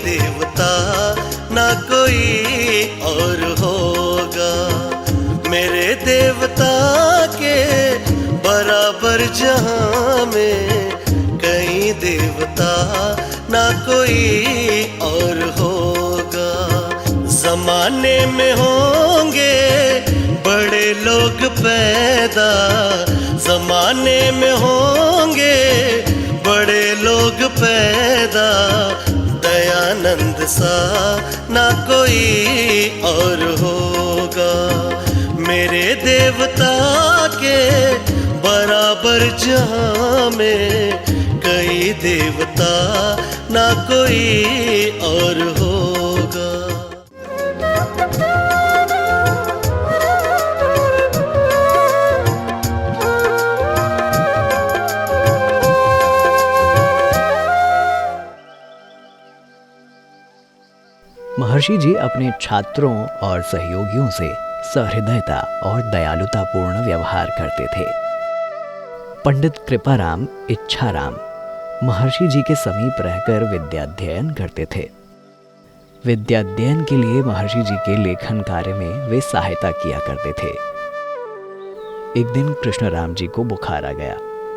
देवता ना कोई और होगा। मेरे देवता के बराबर जहां में कहीं देवता ना कोई और होगा। जमाने में होंगे बड़े लोग पैदा, जमाने में होंगे बड़े लोग पैदा, दयानंद सा ना कोई और होगा। मेरे देवता के बराबर जहां में कई देवता ना कोई और होगा। महर्षि जी अपने छात्रों और सहयोगियों से सहृदयता और दयालुतापूर्ण व्यवहार करते थे। पंडित कृपाराम इच्छाराम महर्षि जी के समीप रहकर विद्याध्ययन करते थे। विद्याध्ययन के लिए महर्षि जी के लेखन कार्य में वे सहायता किया करते थे। एक दिन कृष्णराम जी को बुखार आ गया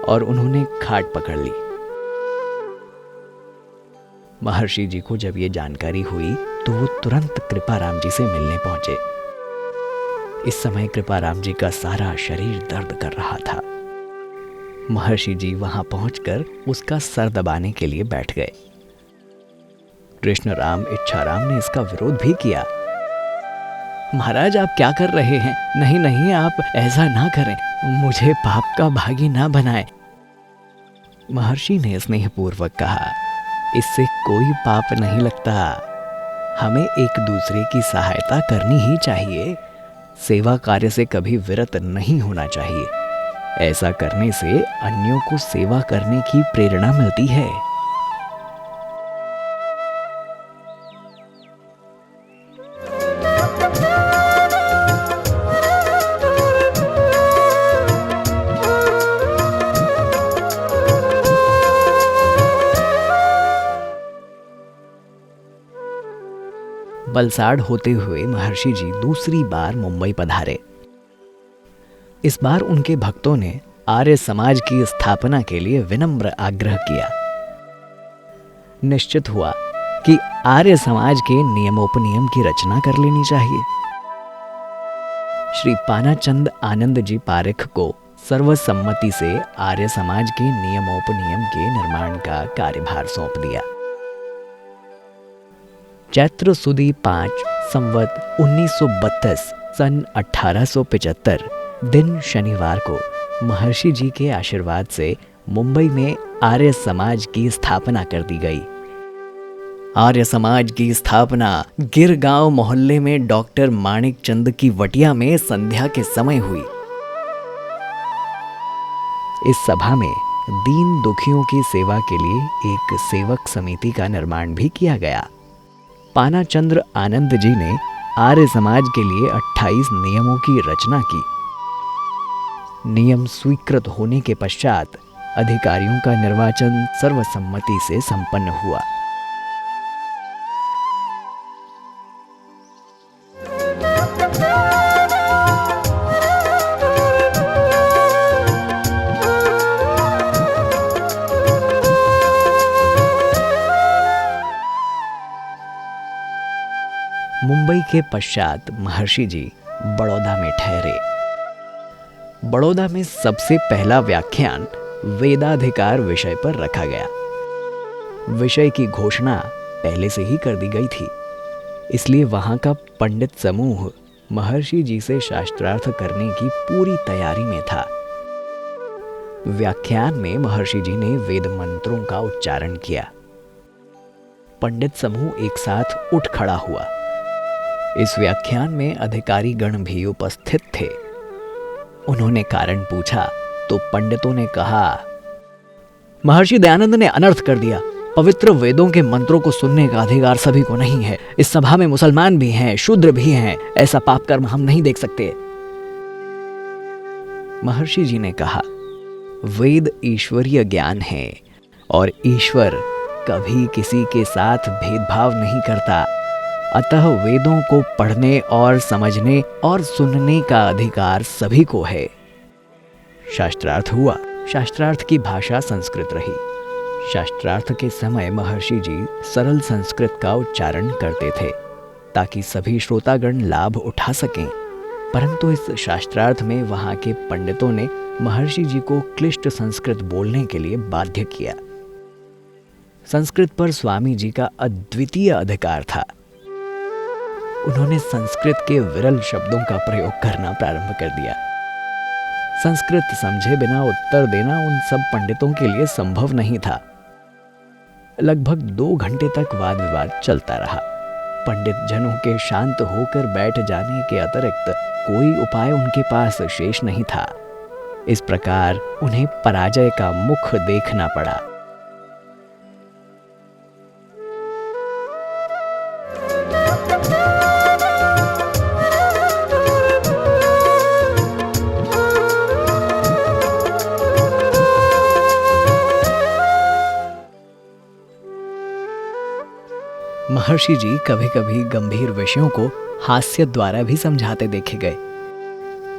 और उन्होंने खाट पकड़ ली। महर्षि जी को जब ये जानकारी हुई तो वो तुरंत कृपाराम जी से मिलने पहुंचे। इस समय कृपाराम जी का सारा शरीर दर्द कर रहा था। महर्षि जी वहां पहुंचकर उसका सर दबाने के लिए बैठ गए। कृष्णराम इच्छाराम ने इसका विरोध भी किया। महाराज, आप क्या कर रहे हैं? नहीं नहीं, आप ऐसा ना करें, मुझे पाप का भागी ना बनाए। महर्षि ने स्नेहपूर्वक कहा, इससे कोई पाप नहीं लगता। हमें एक दूसरे की सहायता करनी ही चाहिए। सेवा कार्य से कभी विरत नहीं होना चाहिए। ऐसा करने से अन्यों को सेवा करने की प्रेरणा मिलती है। वलसाड होते हुए महर्षि जी दूसरी बार मुंबई पधारे। इस बार उनके भक्तों ने आर्य समाज की स्थापना के लिए विनम्र आग्रह किया। निश्चित हुआ कि आर्य समाज के नियमोपनियम की रचना कर लेनी चाहिए। श्री पानाचंद आनंद जी पारेख को सर्वसम्मति से आर्य समाज के नियमोपनियम के निर्माण का कार्यभार सौंप दिया। चैत्र सुदी 5 संवत 1932 सन 1875 दिन शनिवार को महर्षि जी के आशीर्वाद से मुंबई में आर्य समाज की स्थापना कर दी गई। आर्य समाज की स्थापना गिरगांव मोहल्ले में डॉक्टर माणिक चंद की वटिया में संध्या के समय हुई। इस सभा में दीन दुखियों की सेवा के लिए एक सेवक समिति का निर्माण भी किया गया। पानाचंद्र आनंद जी ने आर्य समाज के लिए 28 नियमों की रचना की। नियम स्वीकृत होने के पश्चात अधिकारियों का निर्वाचन सर्वसम्मति से संपन्न हुआ। मुंबई के पश्चात महर्षि जी बड़ौदा में ठहरे। बड़ौदा में सबसे पहला व्याख्यान वेदाधिकार विषय पर रखा गया। विषय की घोषणा पहले से ही कर दी गई थी, इसलिए वहां का पंडित समूह महर्षि जी से शास्त्रार्थ करने की पूरी तैयारी में था। व्याख्यान में महर्षि जी ने वेद मंत्रों का उच्चारण किया। पंडित समूह एक साथ उठ खड़ा हुआ। इस व्याख्यान में अधिकारी गण भी उपस्थित थे। उन्होंने कारण पूछा तो पंडितों ने कहा, महर्षि दयानंद ने अनर्थ कर दिया। पवित्र वेदों के मंत्रों को सुनने का अधिकार सभी को नहीं है। इस सभा में मुसलमान भी हैं, शूद्र भी हैं। ऐसा पाप कर्म हम नहीं देख सकते। महर्षि जी ने कहा, वेद ईश्वरीय ज्ञान है और ईश्वर कभी किसी के साथ भेदभाव नहीं करता। अतः वेदों को पढ़ने और समझने और सुनने का अधिकार सभी को है। शास्त्रार्थ हुआ। शास्त्रार्थ की भाषा संस्कृत रही। शास्त्रार्थ के समय महर्षि जी सरल संस्कृत का उच्चारण करते थे ताकि सभी श्रोतागण लाभ उठा सकें। परंतु इस शास्त्रार्थ में वहां के पंडितों ने महर्षि जी को क्लिष्ट संस्कृत बोलने के लिए बाध्य किया। संस्कृत पर स्वामी जी का अद्वितीय अधिकार था। उन्होंने संस्कृत के विरल शब्दों का प्रयोग करना प्रारंभ कर दिया। संस्कृत समझे बिना उत्तर देना उन सब पंडितों के लिए संभव नहीं था। लगभग 2 घंटे तक वाद विवाद चलता रहा। पंडित जनों के शांत होकर बैठ जाने के अतिरिक्त कोई उपाय उनके पास शेष नहीं था। इस प्रकार उन्हें पराजय का मुख देखना पड़ा। महर्षि जी कभी कभी गंभीर विषयों को हास्य द्वारा भी समझाते देखे गए।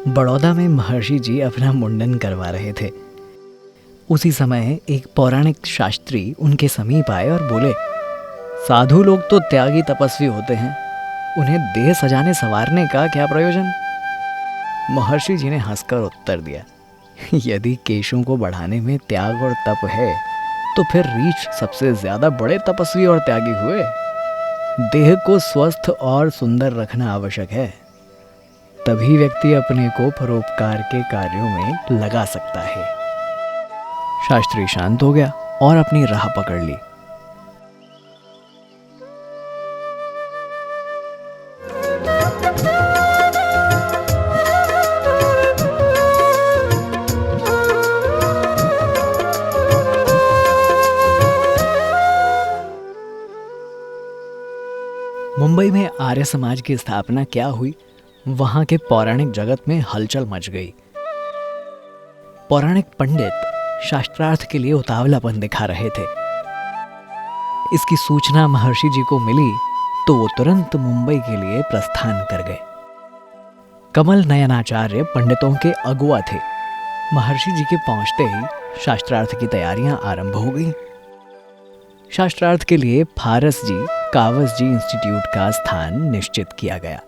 बड़ौदा में महर्षि जी अपना मुंडन करवा रहे थे। उसी समय एक पौराणिक शास्त्री उनके समीप आए और बोले, साधु लोग तो त्यागी तपस्वी होते हैं, उन्हें देह सजाने संवारने का क्या प्रयोजन? महर्षि जी ने हंसकर उत्तर दिया, यदि केशों को बढ़ाने में त्याग और तप है तो फिर रीछ सबसे ज्यादा बड़े तपस्वी और त्यागी हुए। देह को स्वस्थ और सुंदर रखना आवश्यक है, तभी व्यक्ति अपने को परोपकार के कार्यों में लगा सकता है। शास्त्री शांत हो गया और अपनी राह पकड़ ली। मुंबई में आर्य समाज की स्थापना क्या हुई, वहां के पौराणिक जगत में हलचल मच गई। पौराणिक पंडित शास्त्रार्थ के लिए उतावलापन दिखा रहे थे। इसकी सूचना महर्षि जी को मिली तो वो तुरंत मुंबई के लिए प्रस्थान कर गए। कमल नयनाचार्य पंडितों के अगुआ थे। महर्षि जी के पहुंचते ही शास्त्रार्थ की तैयारियां आरंभ हो गई। शास्त्रार्थ के लिए फारस जी कावस जी इंस्टीट्यूट का स्थान निश्चित किया गया।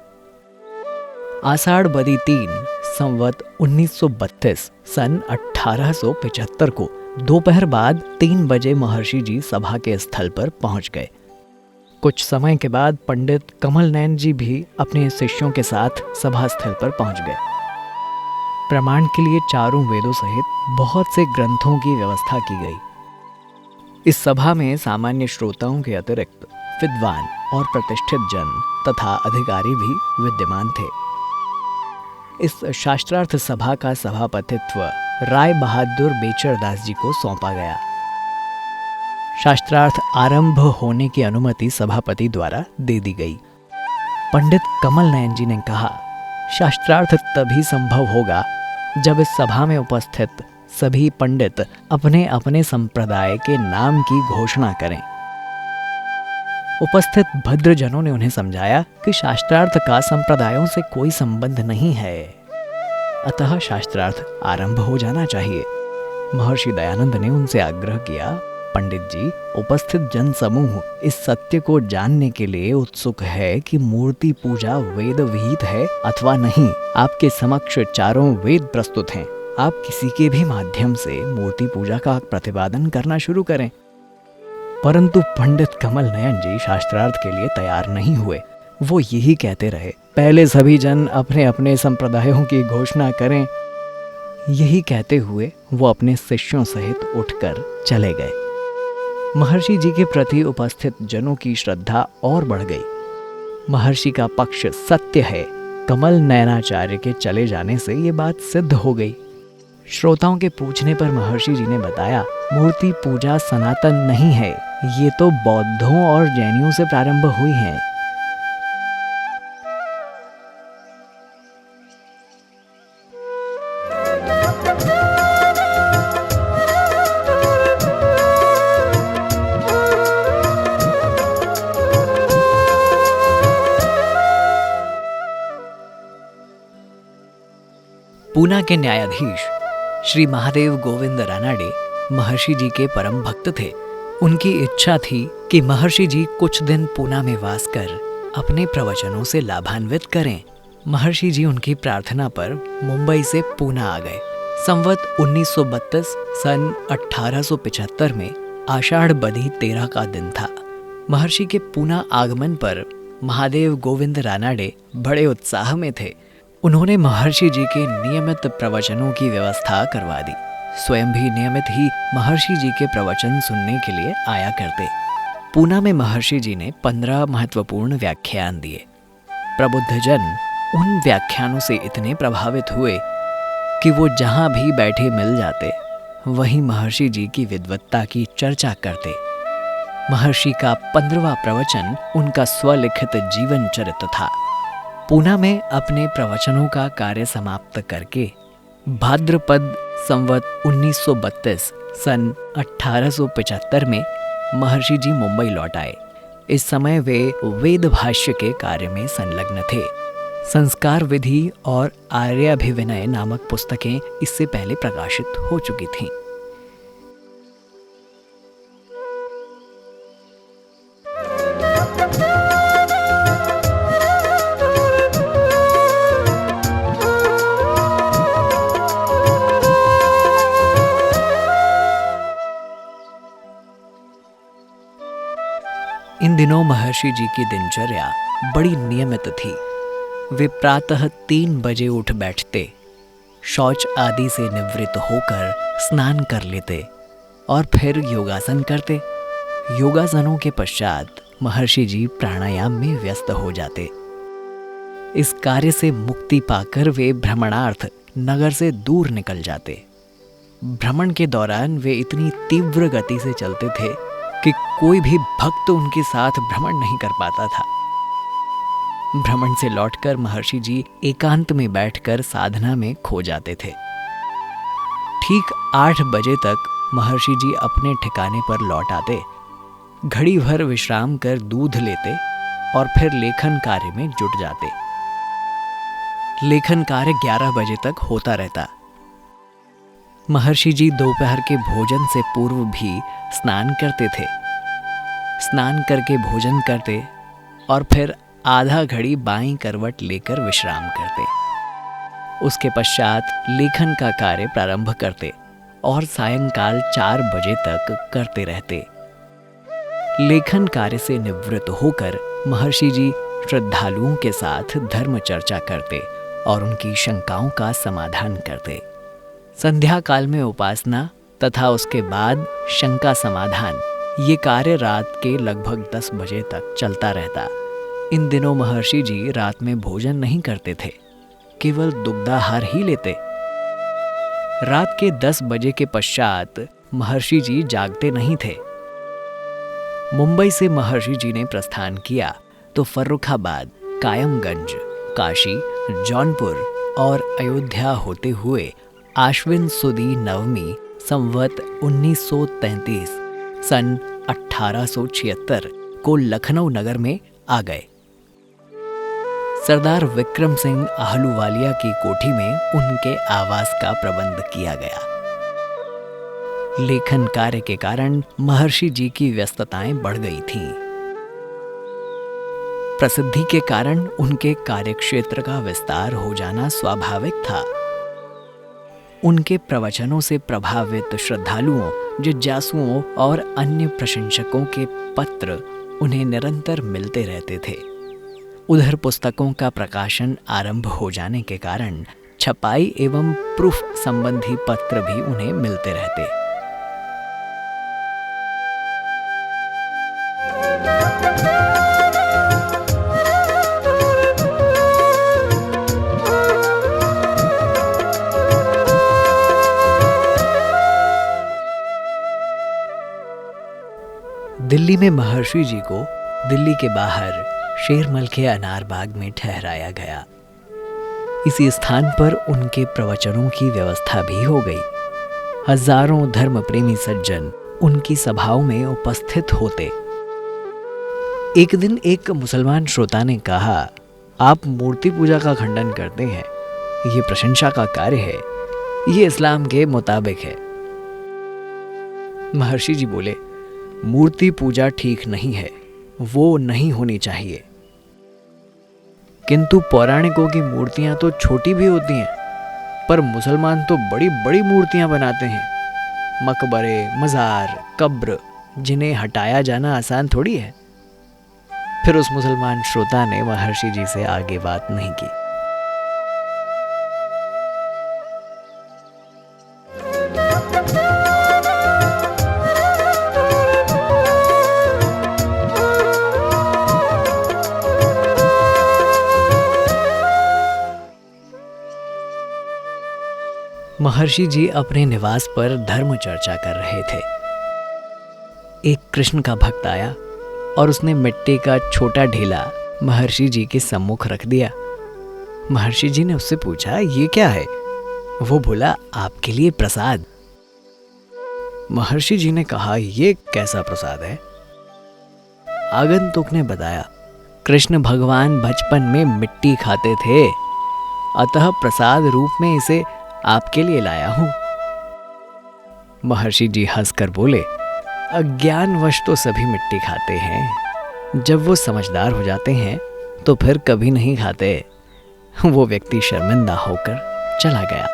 आषाढ़ बदी 3 संवत 1932 सन 1875 को दोपहर बाद 3 बजे महर्षि जी सभा के स्थल पर पहुंच गए। कुछ समय के बाद पंडित कमल नयन जी भी अपने शिष्यों के साथ सभा स्थल पर पहुंच गए। प्रमाण के लिए चारों वेदों सहित बहुत से ग्रंथों की व्यवस्था की गई। इस सभा में सामान्य श्रोताओं के अतिरिक्त विद्वान और प्रतिष्ठित जन तथा अधिकारी भी विद्यमान थे। इस शास्त्रार्थ सभा का सभापतित्व राय बहादुर बेचरदास जी को सौंपा गया। शास्त्रार्थ आरंभ होने की अनुमति सभापति द्वारा दे दी गई। पंडित कमल नयन जी ने कहा, शास्त्रार्थ तभी संभव होगा जब इस सभा में उपस्थित सभी पंडित अपने अपने संप्रदाय के नाम की घोषणा करें। उपस्थित भद्रजनों ने उन्हें समझाया कि शास्त्रार्थ का संप्रदायों से कोई संबंध नहीं है, अतः शास्त्रार्थ आरंभ हो जाना चाहिए। महर्षि दयानंद ने उनसे आग्रह किया, पंडित जी, उपस्थित जन समूह इस सत्य को जानने के लिए उत्सुक है कि मूर्ति पूजा वेद विहित है अथवा नहीं। आपके समक्ष चारों वेद प्रस्तुत हैं। आप किसी के भी माध्यम से मूर्ति पूजा का प्रतिपादन करना शुरू करें। परंतु पंडित कमल नयन जी शास्त्रार्थ के लिए तैयार नहीं हुए। वो यही कहते रहे, पहले सभी जन अपने अपने संप्रदायों की घोषणा करें। यही कहते हुए वो अपने शिष्यों सहित उठकर चले गए। महर्षि जी के प्रति उपस्थित जनों की श्रद्धा और बढ़ गई। महर्षि का पक्ष सत्य है। कमल नयनाचार्य के चले जाने से ये बात सिद्ध हो गई। श्रोताओं के पूछने पर महर्षि जी ने बताया, मूर्ति पूजा सनातन नहीं है, ये तो बौद्धों और जैनियों से प्रारंभ हुई है। पूना के न्यायाधीश श्री महादेव गोविंद रानाडे महर्षि जी के परम भक्त थे। उनकी इच्छा थी कि महर्षि जी कुछ दिन पूना में वास कर अपने प्रवचनों से लाभान्वित करें। महर्षि जी उनकी प्रार्थना पर मुंबई से पूना आ गए। संवत 1932 सन 1875 में आषाढ़ बदी 13 का दिन था। महर्षि के पूना आगमन पर महादेव गोविंद रानाडे बड़े उत्साह में थे। उन्होंने महर्षि जी के नियमित प्रवचनों की व्यवस्था करवा दी। स्वयं भी नियमित ही महर्षि जी के प्रवचन सुनने के लिए आया करते। पूना में महर्षि जी ने 15 महत्वपूर्ण व्याख्यान दिए। प्रबुद्ध जन उन व्याख्यानों से इतने प्रभावित हुए कि वो जहाँ भी बैठे मिल जाते वहीं महर्षि जी की विद्वत्ता की चर्चा करते। महर्षि का 15वां प्रवचन उनका स्वलिखित जीवन चरित्र था। पूना में अपने प्रवचनों का कार्य समाप्त करके भाद्रपद संवत 1932 सन 1875 में महर्षि जी मुंबई लौट आए। इस समय वे वेद भाष्य के कार्य में संलग्न थे। संस्कार विधि और आर्याभिविनय नामक पुस्तकें इससे पहले प्रकाशित हो चुकी थीं। इन दिनों महर्षि जी की दिनचर्या बड़ी नियमित थी। वे प्रातः 3 बजे उठ बैठते, शौच आदि से निवृत्त होकर स्नान कर लेते और फिर योगासन करते। योगासनों के पश्चात महर्षि जी प्राणायाम में व्यस्त हो जाते। इस कार्य से मुक्ति पाकर वे भ्रमणार्थ नगर से दूर निकल जाते। भ्रमण के दौरान वे इतनी तीव्र गति से चलते थे कि कोई भी भक्त उनके साथ भ्रमण नहीं कर पाता था। भ्रमण से लौटकर महर्षि जी एकांत में बैठकर साधना में खो जाते थे। ठीक 8 बजे तक महर्षि जी अपने ठिकाने पर लौट आते, घड़ी भर विश्राम कर दूध लेते और फिर लेखन कार्य में जुट जाते। लेखन कार्य 11 बजे तक होता रहता। महर्षि जी दोपहर के भोजन से पूर्व भी स्नान करते थे। स्नान करके भोजन करते और फिर आधा घड़ी बाईं करवट लेकर विश्राम करते। उसके पश्चात लेखन का कार्य प्रारंभ करते और सायंकाल 4 बजे तक करते रहते। लेखन कार्य से निवृत्त होकर महर्षि जी श्रद्धालुओं के साथ धर्म चर्चा करते और उनकी शंकाओं का समाधान करते। संध्या काल में उपासना तथा उसके बाद शंका समाधान, ये कार्य रात के लगभग 10 बजे तक चलता रहता। इन दिनों महर्षि जी रात में भोजन नहीं करते थे, केवल दुग्धाहार ही लेते। रात के 10 बजे के पश्चात महर्षि जी जागते नहीं थे। मुंबई से महर्षि जी ने प्रस्थान किया तो फर्रुखाबाद, कायमगंज, काशी, जौनपुर और अयोध्या होते हुए आश्विन सुदी नवमी संवत 1933 सन 1876 को लखनऊ नगर में आ गए। सरदार विक्रम सिंह आहलूवालिया की कोठी में उनके आवास का प्रबंध किया गया। लेखन कार्य के कारण महर्षि जी की व्यस्तताएं बढ़ गई थीं। प्रसिद्धि के कारण उनके कार्यक्षेत्र का विस्तार हो जाना स्वाभाविक था। उनके प्रवचनों से प्रभावित श्रद्धालुओं, जिज्ञासुओं और अन्य प्रशंसकों के पत्र उन्हें निरंतर मिलते रहते थे। उधर पुस्तकों का प्रकाशन आरंभ हो जाने के कारण छपाई एवं प्रूफ संबंधी पत्र भी उन्हें मिलते रहते। दिल्ली में महर्षि जी को दिल्ली के बाहर शेरमल के अनार बाग में ठहराया गया। इसी स्थान पर उनके प्रवचनों की व्यवस्था भी हो गई। हजारों धर्म प्रेमी सज्जन उनकी सभाओं में उपस्थित होते। एक दिन एक मुसलमान श्रोता ने कहा, आप मूर्ति पूजा का खंडन करते हैं, ये प्रशंसा का कार्य है, ये इस्लाम के मुताबिक है। महर्षि जी बोले, मूर्ति पूजा ठीक नहीं है, वो नहीं होनी चाहिए। किंतु पौराणिकों की मूर्तियां तो छोटी भी होती हैं, पर मुसलमान तो बड़ी बड़ी मूर्तियां बनाते हैं। मकबरे, मज़ार, कब्र, जिन्हें हटाया जाना आसान थोड़ी है। फिर उस मुसलमान श्रोता ने महर्षि जी से आगे बात नहीं की। महर्षि जी अपने निवास पर धर्म चर्चा कर रहे थे। एक कृष्ण का भक्त आया और उसने मिट्टी का छोटा ढेला महर्षि जी के सम्मुख रख दिया। महर्षि जी ने उससे पूछा, ये क्या है? वो बोला, आपके लिए प्रसाद। महर्षि जी ने कहा, ये कैसा प्रसाद है? आगंतुक ने बताया, कृष्ण भगवान बचपन में मिट्टी खाते थे, अतः प्रसाद रूप में इसे आपके लिए लाया हूं। महर्षि जी हंसकर बोले, अज्ञानवश तो सभी मिट्टी खाते हैं, जब वो समझदार हो जाते हैं तो फिर कभी नहीं खाते। वो व्यक्ति शर्मिंदा होकर चला गया।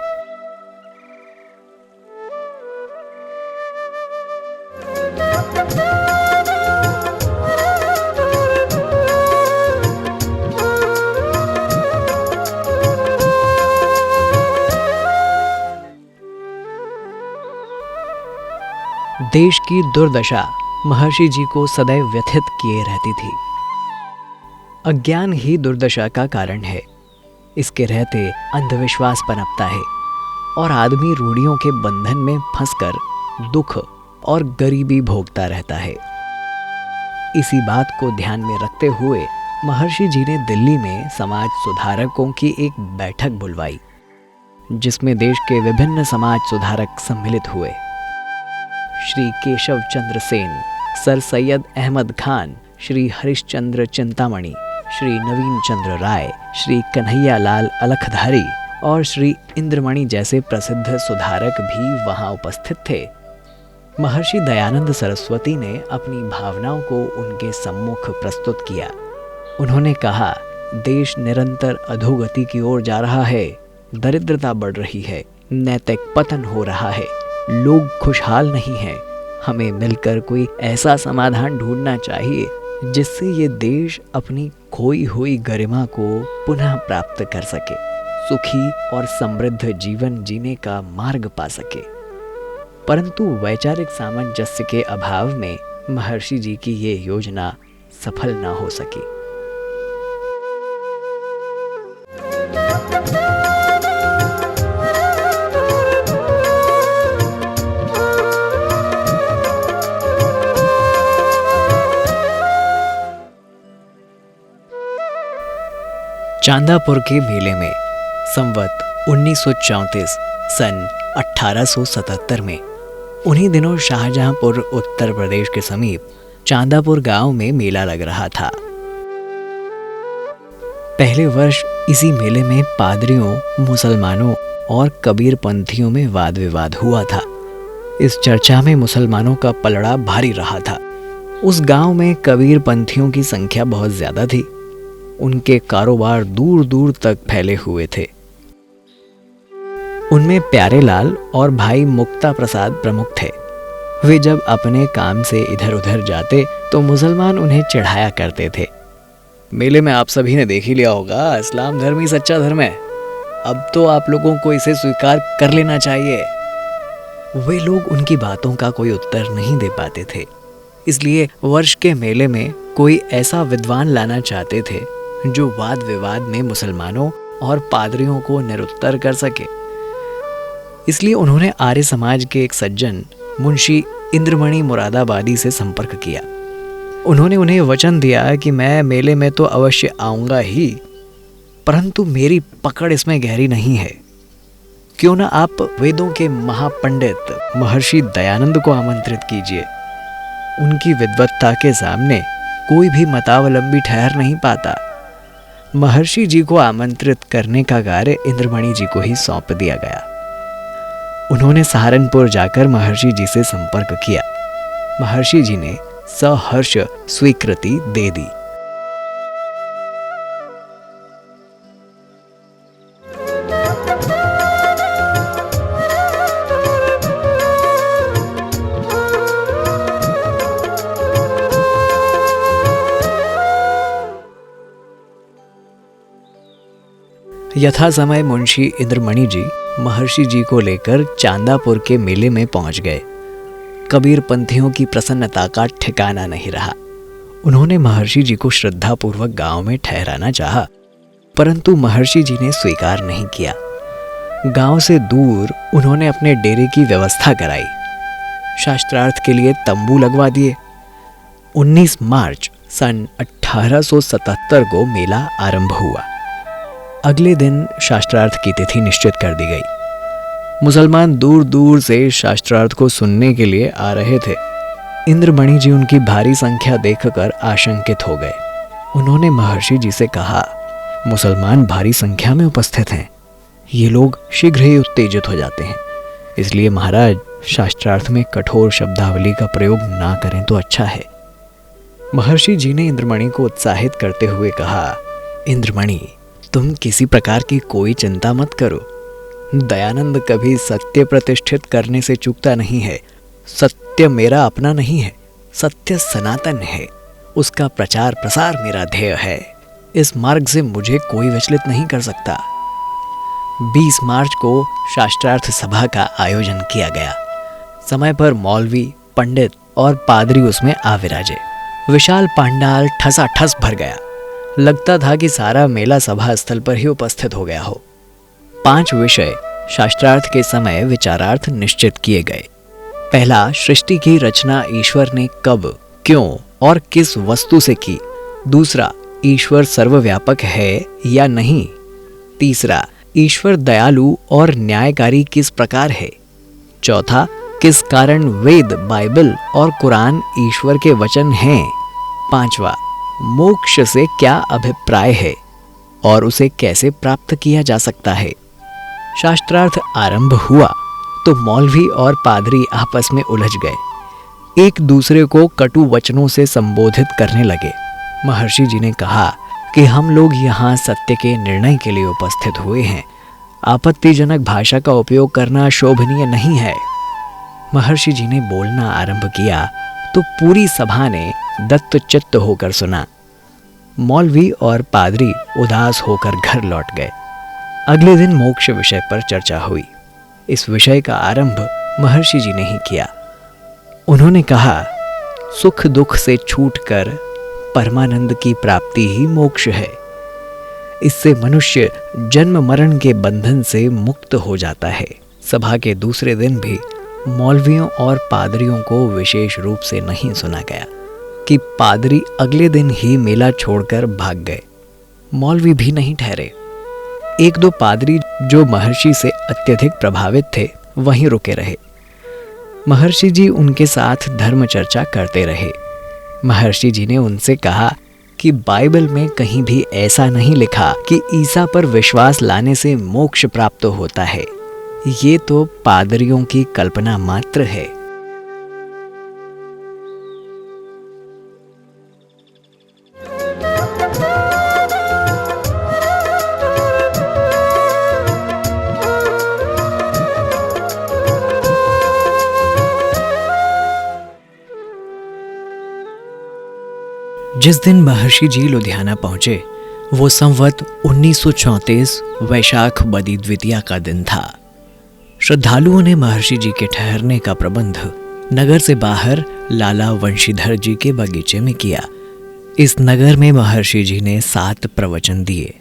देश की दुर्दशा महर्षि जी को सदैव व्यथित किए रहती थी। अज्ञान ही दुर्दशा का कारण है। इसके रहते अंधविश्वास पनपता है और आदमी रूढ़ियों के बंधन में फंसकर दुख और गरीबी भोगता रहता है। इसी बात को ध्यान में रखते हुए महर्षि जी ने दिल्ली में समाज सुधारकों की एक बैठक बुलवाई, जिसमें देश के विभिन्न समाज सुधारक सम्मिलित हुए। श्री केशव चंद्र सेन, सर सैयद अहमद खान, श्री हरिश्चंद्र चिंतामणि, श्री नवीन चंद्र राय, श्री कन्हैया लाल अलखधारी और श्री इंद्रमणि जैसे प्रसिद्ध सुधारक भी वहां उपस्थित थे। महर्षि दयानंद सरस्वती ने अपनी भावनाओं को उनके सम्मुख प्रस्तुत किया। उन्होंने कहा, देश निरंतर अधोगति की ओर जा रहा है, दरिद्रता बढ़ रही है, नैतिक पतन हो रहा है, लोग खुशहाल नहीं हैं। हमें मिलकर कोई ऐसा समाधान ढूंढना चाहिए जिससे ये देश अपनी खोई हुई गरिमा को पुनः प्राप्त कर सके, सुखी और समृद्ध जीवन जीने का मार्ग पा सके। परंतु वैचारिक सामंजस्य के अभाव में महर्षि जी की ये योजना सफल न हो सकी। चांदापुर के मेले में संवत 1934 सन 1877 में उन्हीं दिनों शाहजहांपुर उत्तर प्रदेश के समीप चांदापुर गांव में मेला लग रहा था। पहले वर्ष इसी मेले में पादरियों, मुसलमानों और कबीरपंथियों में वाद विवाद हुआ था। इस चर्चा में मुसलमानों का पलड़ा भारी रहा था। उस गांव में कबीरपंथियों की संख्या बहुत ज्यादा थी। उनके कारोबार दूर दूर तक फैले हुए थे। उनमें प्यारेलाल और भाई मुक्ता प्रसाद प्रमुख थे। वे जब अपने काम से इधर उधर जाते तो मुसलमान उन्हें चिढ़ाया करते थे। मेले में आप सभी ने देख ही लिया होगा, इस्लाम धर्म ही सच्चा धर्म है, अब तो आप लोगों को इसे स्वीकार कर लेना चाहिए। वे लोग उनकी बातों का कोई उत्तर नहीं दे पाते थे, इसलिए वर्ष के मेले में कोई ऐसा विद्वान लाना चाहते थे जो वाद विवाद में मुसलमानों और पादरियों को निरुत्तर कर सके। इसलिए उन्होंने आर्य समाज के एक सज्जन मुंशी इंद्रमणि मुरादाबादी से संपर्क किया। उन्होंने उन्हें वचन दिया कि मैं मेले में तो अवश्य आऊंगा ही, परंतु मेरी पकड़ इसमें गहरी नहीं है। क्यों ना आप वेदों के महापंडित महर्षि दयानंद को आमंत्रित कीजिए। उनकी विद्वत्ता के सामने कोई भी मतावलंबी ठहर नहीं पाता। महर्षि जी को आमंत्रित करने का कार्य इंद्रमणि जी को ही सौंप दिया गया। उन्होंने सहारनपुर जाकर महर्षि जी से संपर्क किया। महर्षि जी ने सहर्ष स्वीकृति दे दी। यथा समय मुंशी इंद्रमणि जी महर्षि जी को लेकर चांदापुर के मेले में पहुंच गए। कबीर पंथियों की प्रसन्नता का ठिकाना नहीं रहा। उन्होंने महर्षि जी को श्रद्धापूर्वक गांव में ठहराना चाहा, परंतु महर्षि जी ने स्वीकार नहीं किया। गांव से दूर उन्होंने अपने डेरे की व्यवस्था कराई, शास्त्रार्थ के लिए तंबू लगवा दिए। 19 मार्च सन 1877 को मेला आरंभ हुआ। अगले दिन शास्त्रार्थ की तिथि निश्चित कर दी गई। मुसलमान दूर दूर से शास्त्रार्थ को सुनने के लिए आ रहे थे। इंद्रमणि जी उनकी भारी संख्या देखकर आशंकित हो गए। उन्होंने महर्षि जी से कहा, मुसलमान भारी संख्या में उपस्थित हैं, ये लोग शीघ्र ही उत्तेजित हो जाते हैं, इसलिए महाराज शास्त्रार्थ में कठोर शब्दावली का प्रयोग ना करें तो अच्छा है। महर्षि जी ने इंद्रमणि को उत्साहित करते हुए कहा, इंद्रमणि, तुम किसी प्रकार की कोई चिंता मत करो। दयानंद कभी सत्य प्रतिष्ठित करने से चूकता नहीं है। सत्य मेरा अपना नहीं है, सत्य सनातन है, उसका प्रचार प्रसार मेरा ध्येय है। इस मार्ग से मुझे कोई विचलित नहीं कर सकता। 20 मार्च को शास्त्रार्थ सभा का आयोजन किया गया। समय पर मौलवी, पंडित और पादरी उसमें आ विराजे। विशाल पांडाल ठसाठस भर गया। लगता था कि सारा मेला सभा स्थल पर ही उपस्थित हो गया हो। 5 विषय शास्त्रार्थ के समय विचारार्थ निश्चित किए गए। पहला, सृष्टि की रचना ईश्वर ने कब, क्यों और किस वस्तु से की। दूसरा, ईश्वर सर्वव्यापक है या नहीं। तीसरा, ईश्वर दयालु और न्यायकारी किस प्रकार है। चौथा, किस कारण वेद, बाइबल और कुरान ईश्वर के वचन हैं। पांचवा, मोक्ष से क्या अभिप्राय है और उसे कैसे प्राप्त किया जा सकता है। शास्त्रार्थ आरंभ हुआ तो मौलवी और पादरी आपस में उलझ गए, एक दूसरे को कटु वचनों से संबोधित करने लगे। महर्षि जी ने कहा कि हम लोग यहाँ सत्य के निर्णय के लिए उपस्थित हुए हैं, आपत्तिजनक भाषा का उपयोग करना शोभनीय नहीं है। महर्षि जी ने बोलना आरंभ किया तो पूरी सभा ने दत्तचित्त होकर सुना। मौलवी और पादरी उदास होकर घर लौट गए। अगले दिन मोक्ष विषय पर चर्चा हुई। इस विषय का आरंभ महर्षि जी ने ही किया। उन्होंने कहा, सुख दुख से छूटकर परमानंद की प्राप्ति ही मोक्ष है। इससे मनुष्य जन्म मरण के बंधन से मुक्त हो जाता है। सभा के दूसरे दिन भी मौलवियों और पादरियों को विशेष रूप से नहीं सुना गया कि पादरी अगले दिन ही मेला छोड़कर भाग गए। मौलवी भी नहीं ठहरे। 1-2 पादरी जो महर्षि से अत्यधिक प्रभावित थे वहीं रुके रहे। महर्षि जी उनके साथ धर्म चर्चा करते रहे। महर्षि जी ने उनसे कहा कि बाइबल में कहीं भी ऐसा नहीं लिखा कि ईसा पर विश्वास लाने से मोक्ष प्राप्त होता है। ये तो पादरियों की कल्पना मात्र है। जिस दिन महर्षि जी लुधियाना पहुंचे वो संवत 1934 वैशाख बदी द्वितीया का दिन था। श्रद्धालुओं ने महर्षि जी के ठहरने का प्रबंध नगर से बाहर लाला वंशीधर जी के बगीचे में किया। इस नगर में महर्षि जी ने 7 प्रवचन दिए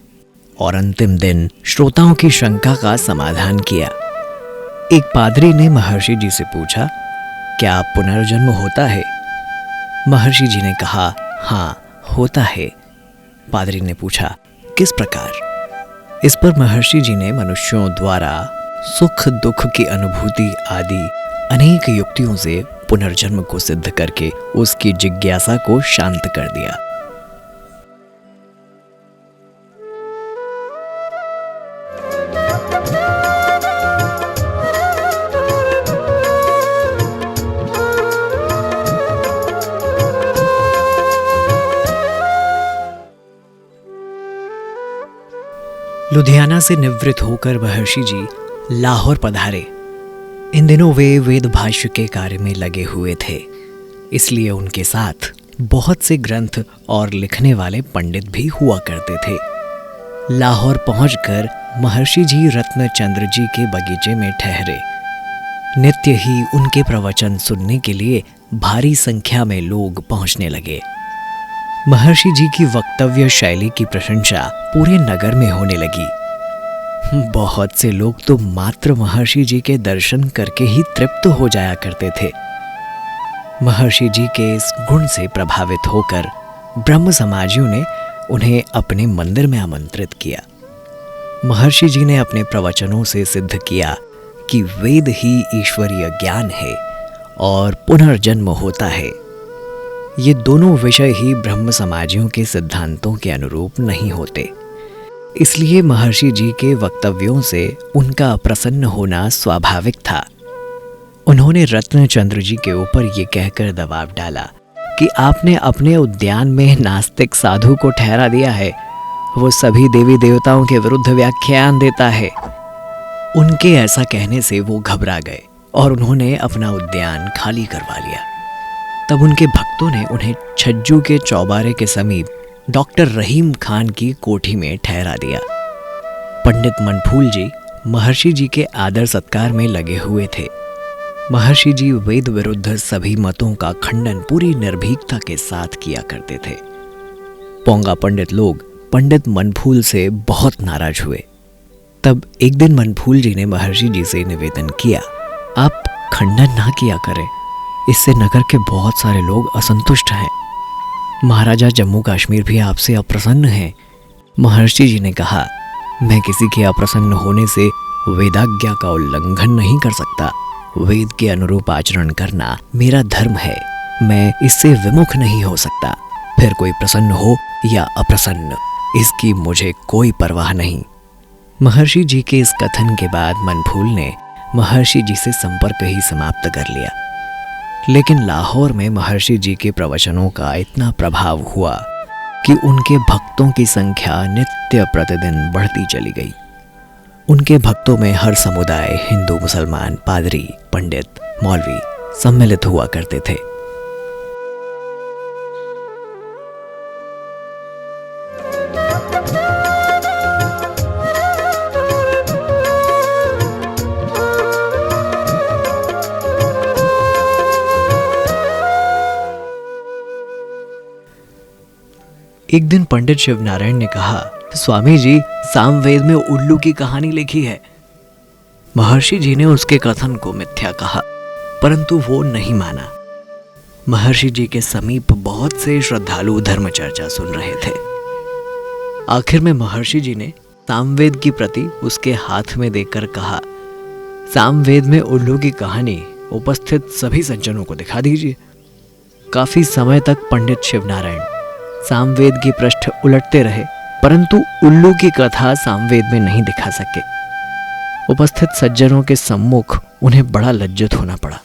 और अंतिम दिन श्रोताओं की शंका का समाधान किया। एक पादरी ने महर्षि जी से पूछा, क्या पुनर्जन्म होता है? महर्षि जी ने कहा, हाँ होता है। पादरी ने पूछा, किस प्रकार? इस पर महर्षि जी ने मनुष्यों द्वारा सुख दुख की अनुभूति आदि अनेक युक्तियों से पुनर्जन्म को सिद्ध करके उसकी जिज्ञासा को शांत कर दिया। लुधियाना से निवृत्त होकर महर्षि जी लाहौर पधारे। इन दिनों वे वेद भाष्य के कार्य में लगे हुए थे, इसलिए उनके साथ बहुत से ग्रंथ और लिखने वाले पंडित भी हुआ करते थे। लाहौर पहुंचकर महर्षि जी रत्नचंद्र जी के बगीचे में ठहरे। नित्य ही उनके प्रवचन सुनने के लिए भारी संख्या में लोग पहुंचने लगे। महर्षि जी की वक्तव्य शैली की प्रशंसा पूरे नगर में होने लगी। बहुत से लोग तो मात्र महर्षि जी के दर्शन करके ही तृप्त हो जाया करते थे। महर्षि जी के इस गुण से प्रभावित होकर ब्रह्म समाजियों ने उन्हें अपने मंदिर में आमंत्रित किया। महर्षि जी ने अपने प्रवचनों से सिद्ध किया कि वेद ही ईश्वरीय ज्ञान है और पुनर्जन्म होता है। ये दोनों विषय ही ब्रह्म समाजियों के सिद्धांतों के अनुरूप नहीं होते, इसलिए महर्षि जी के वक्तव्यों से उनका प्रसन्न होना स्वाभाविक था। उन्होंने रत्नचंद्र जी के ऊपर ये कहकर दबाव डाला कि आपने अपने उद्यान में नास्तिक साधु को ठहरा दिया है, वो सभी देवी देवताओं के विरुद्ध व्याख्यान देता है। उनके ऐसा कहने से वो घबरा गए और उन्होंने अपना उद्यान खाली करवा लिया। तब उनके भक्तों ने उन्हें छज्जू के चौबारे के समीप डॉक्टर रहीम खान की कोठी में ठहरा दिया। पंडित मनफूल जी महर्षि जी के आदर सत्कार में लगे हुए थे। महर्षि जी वेद विरुद्ध सभी मतों का खंडन पूरी निर्भीकता के साथ किया करते थे। पोंगा पंडित लोग पंडित मनफूल से बहुत नाराज हुए। तब एक दिन मनफूल जी ने महर्षि जी से निवेदन किया, आप खंडन ना किया करें, इससे नगर के बहुत सारे लोग असंतुष्ट हैं। महाराजा जम्मू कश्मीर भी आपसे अप्रसन्न हैं। महर्षि जी ने कहा, मैं किसी के अप्रसन्न होने से वेदाज्ञा का उल्लंघन नहीं कर सकता। वेद के अनुरूप आचरण करना मेरा धर्म है, मैं इससे विमुख नहीं हो सकता। फिर कोई प्रसन्न हो या अप्रसन्न, इसकी मुझे कोई परवाह नहीं। महर्षि जी के इस कथन के बाद मनफूल ने महर्षि जी से संपर्क ही समाप्त कर लिया। लेकिन लाहौर में महर्षि जी के प्रवचनों का इतना प्रभाव हुआ कि उनके भक्तों की संख्या नित्य प्रतिदिन बढ़ती चली गई। उनके भक्तों में हर समुदाय, हिंदू, मुसलमान, पादरी, पंडित, मौलवी सम्मिलित हुआ करते थे। एक दिन पंडित शिवनारायण ने कहा, स्वामी जी, सामवेद में उल्लू की कहानी लिखी है। महर्षि जी ने उसके कथन को मिथ्या कहा, परंतु वो नहीं माना। महर्षि जी के समीप बहुत से श्रद्धालु धर्म चर्चा सुन रहे थे। आखिर में महर्षि जी ने सामवेद की प्रति उसके हाथ में देकर कहा, सामवेद में उल्लू की कहानी उपस्थित सभी सज्जनों को दिखा दीजिए। काफी समय तक पंडित शिवनारायण सामवेद की पृष्ठ उलटते रहे, परंतु उल्लू की कथा सामवेद में नहीं दिखा सके। उपस्थित सज्जनों के सम्मुख उन्हें बड़ा लज्जित होना पड़ा।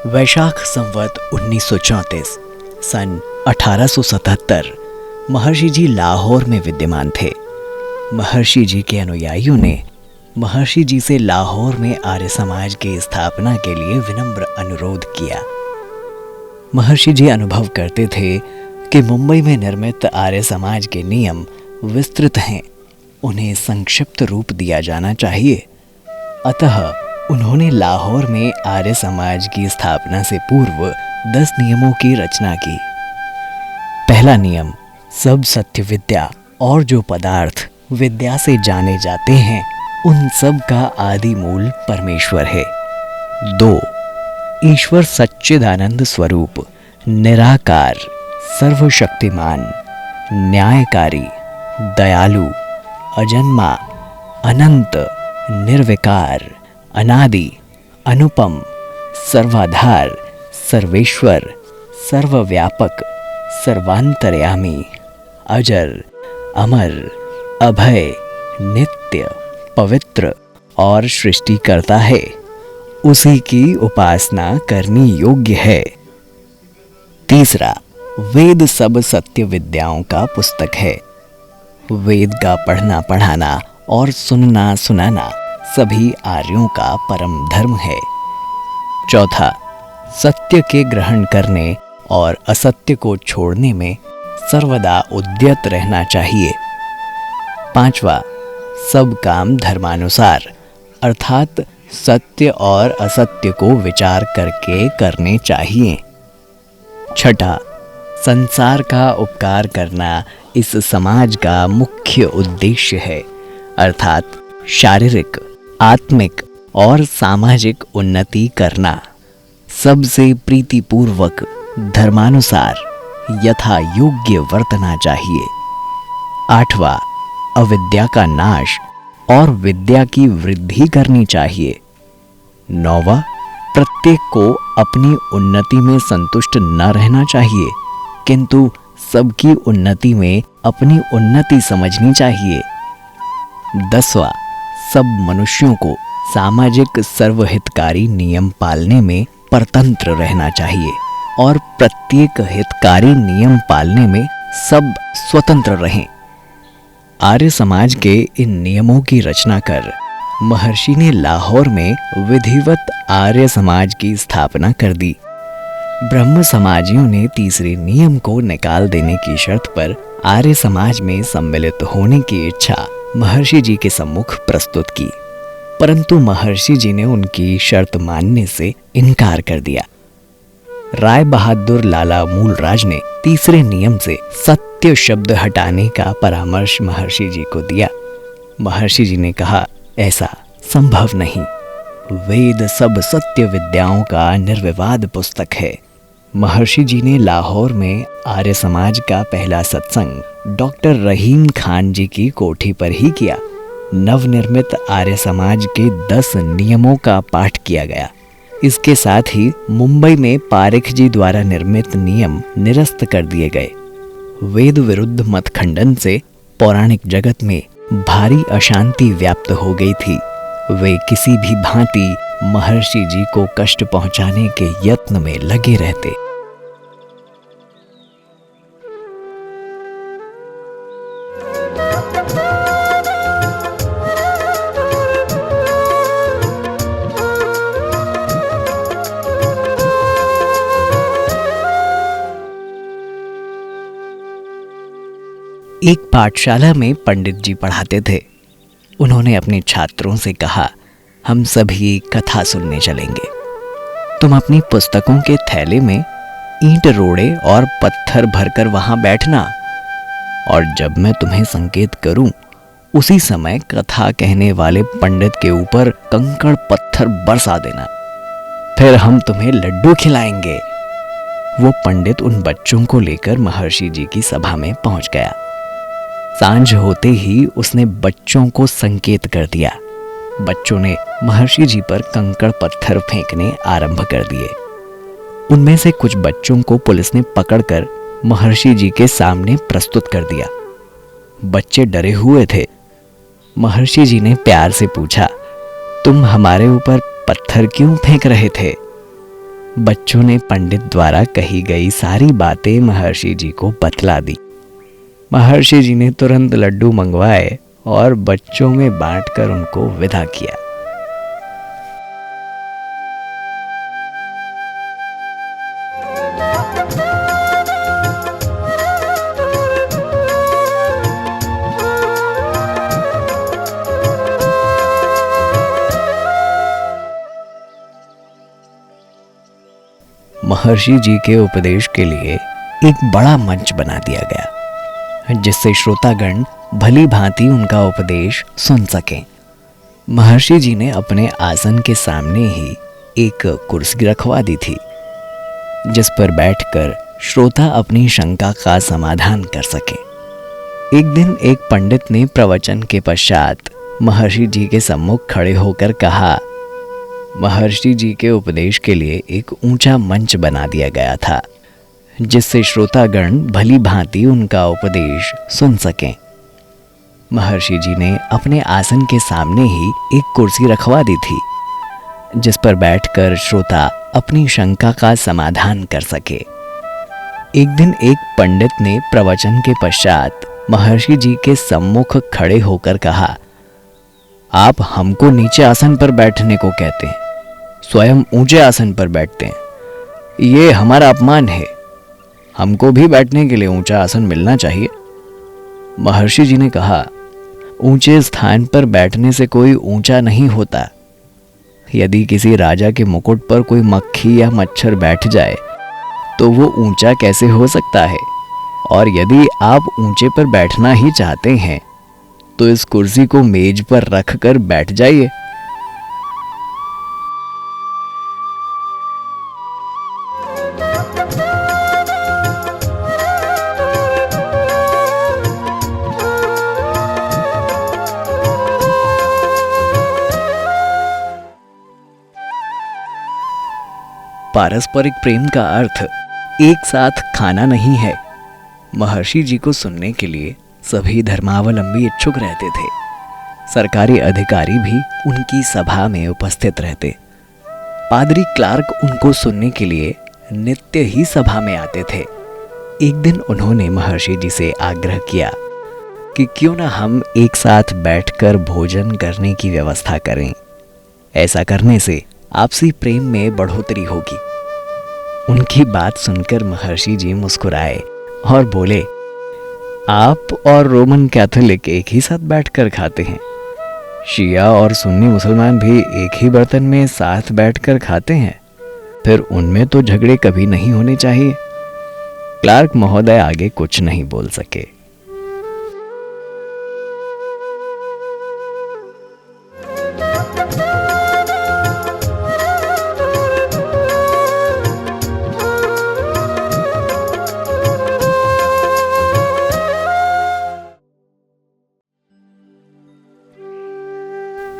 वैशाख संवत 1934 सन 1877 महर्षि जी लाहौर में विद्यमान थे। महर्षि जी के अनुयायियों ने महर्षि जी से लाहौर में आर्य समाज की स्थापना के लिए विनम्र अनुरोध किया। महर्षि जी अनुभव करते थे कि मुंबई में निर्मित आर्य समाज के नियम विस्तृत हैं, उन्हें संक्षिप्त रूप दिया जाना चाहिए। अतः उन्होंने लाहौर में आर्य समाज की स्थापना से पूर्व 10 नियमों की रचना की। पहला नियम, सब सत्य विद्या और जो पदार्थ विद्या से जाने जाते हैं उन सब का आदि मूल परमेश्वर है। 2, ईश्वर सच्चिदानंद स्वरूप, निराकार, सर्वशक्तिमान, न्यायकारी, दयालु, अजन्मा, अनंत, निर्विकार, अनादि, अनुपम, सर्वाधार, सर्वेश्वर, सर्वव्यापक, सर्वांतर्यामी, अजर, अमर, अभय, नित्य, पवित्र और सृष्टिकर्ता है, उसी की उपासना करनी योग्य है। तीसरा, वेद सब सत्य विद्याओं का पुस्तक है। वेद का पढ़ना पढ़ाना और सुनना सुनाना सभी आर्यों का परम धर्म है। चौथा, सत्य के ग्रहण करने और असत्य को छोड़ने में सर्वदा उद्यत रहना चाहिए। पांचवा, सब काम धर्मानुसार अर्थात सत्य और असत्य को विचार करके करने चाहिए। छठा, संसार का उपकार करना इस समाज का मुख्य उद्देश्य है, अर्थात शारीरिक, आत्मिक और सामाजिक उन्नति करना। सबसे प्रीतिपूर्वक धर्मानुसार यथा योग्य वर्तना चाहिए। आठवां, अविद्या का नाश और विद्या की वृद्धि करनी चाहिए। नौवां, प्रत्येक को अपनी उन्नति में संतुष्ट न रहना चाहिए, किंतु सबकी उन्नति में अपनी उन्नति समझनी चाहिए। 10वां, सब मनुष्यों को सामाजिक सर्वहितकारी नियम पालने में परतंत्र रहना चाहिए और प्रत्येक हितकारी नियम पालने में सब स्वतंत्र रहें। आर्य समाज के इन नियमों की रचना कर महर्षि ने लाहौर में विधिवत आर्य समाज की स्थापना कर दी। ब्रह्म समाजियों ने तीसरे नियम को निकाल देने की शर्त पर आर्य समाज में सम्मिलित होने की इच्छा महर्षि जी के सम्मुख प्रस्तुत की, परंतु महर्षि जी ने उनकी शर्त मानने से इनकार कर दिया। राय बहादुर लाला मूलराज ने तीसरे नियम से सत्य शब्द हटाने का परामर्श महर्षि जी को दिया। महर्षि जी ने कहा, ऐसा संभव नहीं। वेद सब सत्य विद्याओं का निर्विवाद पुस्तक है। महर्षि जी ने लाहौर में आर्य समाज का पहला सत्संग डॉक्टर रहीम खान जी की कोठी पर ही किया। नवनिर्मित आर्य समाज के 10 नियमों का पाठ किया गया। इसके साथ ही मुंबई में पारेख जी द्वारा निर्मित नियम निरस्त कर दिए गए। वेद विरुद्ध मतखंडन से पौराणिक जगत में भारी अशांति व्याप्त हो गई थी। वे किसी भी भांति महर्षि जी को कष्ट पहुंचाने के यत्न में लगे रहते। एक पाठशाला में पंडित जी पढ़ाते थे। उन्होंने अपने छात्रों से कहा, हम सभी कथा सुनने चलेंगे। तुम अपनी पुस्तकों के थैले में ईंट रोड़े और पत्थर भरकर वहां बैठना, और जब मैं तुम्हें संकेत करूं, उसी समय कथा कहने वाले पंडित के ऊपर कंकड़ पत्थर बरसा देना, फिर हम तुम्हें लड्डू खिलाएंगे। वो पंडित उन बच्चों को लेकर महर्षि जी की सभा में पहुंच गया। सांझ होते ही उसने बच्चों को संकेत कर दिया। बच्चों ने महर्षि जी पर कंकड़ पत्थर फेंकने आरंभ कर दिए। उनमें से कुछ बच्चों को पुलिस ने पकड़कर महर्षि जी के सामने प्रस्तुत कर दिया। बच्चे डरे हुए थे। महर्षि जी ने प्यार से पूछा, तुम हमारे ऊपर पत्थर क्यों फेंक रहे थे? बच्चों ने पंडित द्वारा कही गई सारी बातें महर्षि जी को बतला दी। महर्षि जी ने तुरंत लड्डू मंगवाए और बच्चों में बांटकर उनको विदा किया। महर्षि जी के उपदेश के लिए एक बड़ा मंच बना दिया गया, जिससे श्रोतागण भली भांति उनका उपदेश सुन सकें। महर्षि जी ने अपने आसन के सामने ही एक कुर्सी रखवा दी थी, जिस पर बैठकर श्रोता अपनी शंका का समाधान कर सके। एक दिन एक पंडित ने प्रवचन के पश्चात महर्षि जी के सम्मुख खड़े होकर कहा, महर्षि जी के उपदेश के लिए एक ऊंचा मंच बना दिया गया था, जिससे श्रोतागण भली भांति उनका उपदेश सुन सकें। महर्षि जी ने अपने आसन के सामने ही एक कुर्सी रखवा दी थी, जिस पर बैठकर श्रोता अपनी शंका का समाधान कर सके। एक दिन एक पंडित ने प्रवचन के पश्चात महर्षि जी के सम्मुख खड़े होकर कहा, आप हमको नीचे आसन पर बैठने को कहते हैं, स्वयं ऊंचे आसन पर बैठते हैं। ये हमारा अपमान है। हमको भी बैठने के लिए ऊंचा आसन मिलना चाहिए। महर्षि जी ने कहा, ऊंचे स्थान पर बैठने से कोई ऊंचा नहीं होता। यदि किसी राजा के मुकुट पर कोई मक्खी या मच्छर बैठ जाए तो वो ऊंचा कैसे हो सकता है? और यदि आप ऊंचे पर बैठना ही चाहते हैं तो इस कुर्सी को मेज पर रख कर बैठ जाइए। पारस्परिक प्रेम का अर्थ एक साथ खाना नहीं है। महर्षि जी को सुनने के लिए सभी धर्मावलंबी इच्छुक रहते थे। सरकारी अधिकारी भी उनकी सभा में उपस्थित रहते। पादरी क्लार्क उनको सुनने के लिए नित्य ही सभा में आते थे। एक दिन उन्होंने महर्षि जी से आग्रह किया कि क्यों ना हम एक साथ बैठकर भोजन करने की व्यवस्था करें। ऐसा करने से आपसी प्रेम में बढ़ोतरी होगी। उनकी बात सुनकर महर्षि जी मुस्कुराए और बोले, आप और रोमन कैथोलिक एक ही साथ बैठकर खाते हैं। शिया और सुन्नी मुसलमान भी एक ही बर्तन में साथ बैठकर खाते हैं। फिर उनमें तो झगड़े कभी नहीं होने चाहिए। क्लार्क महोदय आगे कुछ नहीं बोल सके।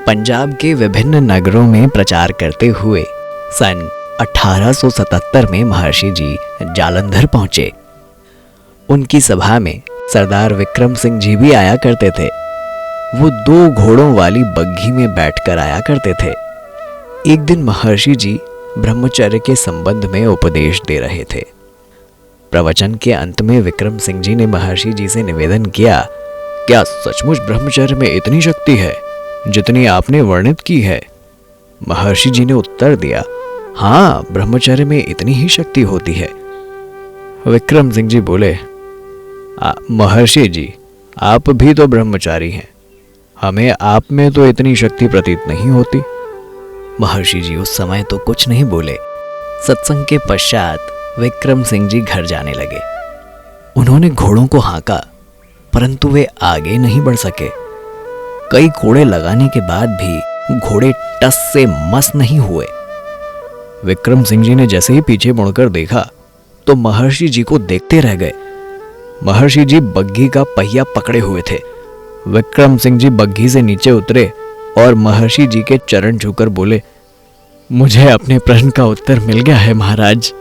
पंजाब के विभिन्न नगरों में प्रचार करते हुए सन 1877 में महर्षि जी जालंधर पहुंचे। उनकी सभा में सरदार विक्रम सिंह जी भी आया करते थे। वो 2 घोड़ों वाली बग्घी में बैठकर आया करते थे। एक दिन महर्षि जी ब्रह्मचर्य के संबंध में उपदेश दे रहे थे। प्रवचन के अंत में विक्रम सिंह जी ने महर्षि जी से निवेदन किया, क्या सचमुच ब्रह्मचर्य में इतनी शक्ति है जितनी आपने वर्णित की है? महर्षि जी ने उत्तर दिया, हाँ, ब्रह्मचर्य में इतनी ही शक्ति होती है। विक्रम सिंह जी बोले, महर्षि जी, आप भी तो ब्रह्मचारी हैं, हमें आप में तो इतनी शक्ति प्रतीत नहीं होती। महर्षि जी उस समय तो कुछ नहीं बोले। सत्संग के पश्चात विक्रम सिंह जी घर जाने लगे। उन्होंने घोड़ों को हाँका, परंतु वे आगे नहीं बढ़ सके। कई कोड़े लगाने के बाद भी घोड़े टस से मस नहीं हुए। विक्रम सिंह जी ने जैसे ही पीछे मुड़कर देखा तो महर्षि जी को देखते रह गए। महर्षि जी बग्घी का पहिया पकड़े हुए थे। विक्रम सिंह जी बग्घी से नीचे उतरे और महर्षि जी के चरण छूकर बोले, मुझे अपने प्रश्न का उत्तर मिल गया है महाराज।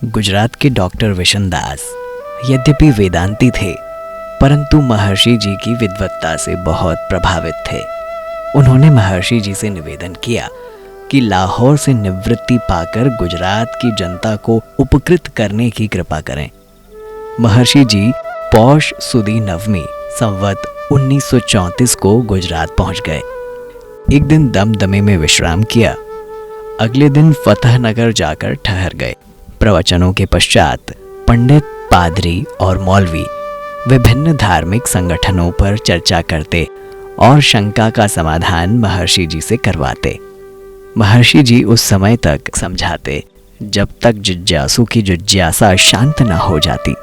गुजरात के डॉक्टर विशनदास यद्यपि वेदांती थे, परंतु महर्षि जी की विद्वत्ता से बहुत प्रभावित थे। उन्होंने महर्षि जी से निवेदन किया कि लाहौर से निवृत्ति पाकर गुजरात की जनता को उपकृत करने की कृपा करें। महर्षि जी पौष सुदी नवमी संवत 1934 को गुजरात पहुंच गए। एक दिन दमदमे में विश्राम किया। अगले दिन फतेहनगर जाकर ठहर गए। प्रवचनों के पश्चात पंडित, पादरी और मौलवी विभिन्न धार्मिक संगठनों पर चर्चा करते और शंका का समाधान महर्षि जी से करवाते। महर्षि जी उस समय तक समझाते जब तक जिज्ञासु की जिज्ञासा शांत न हो जाती।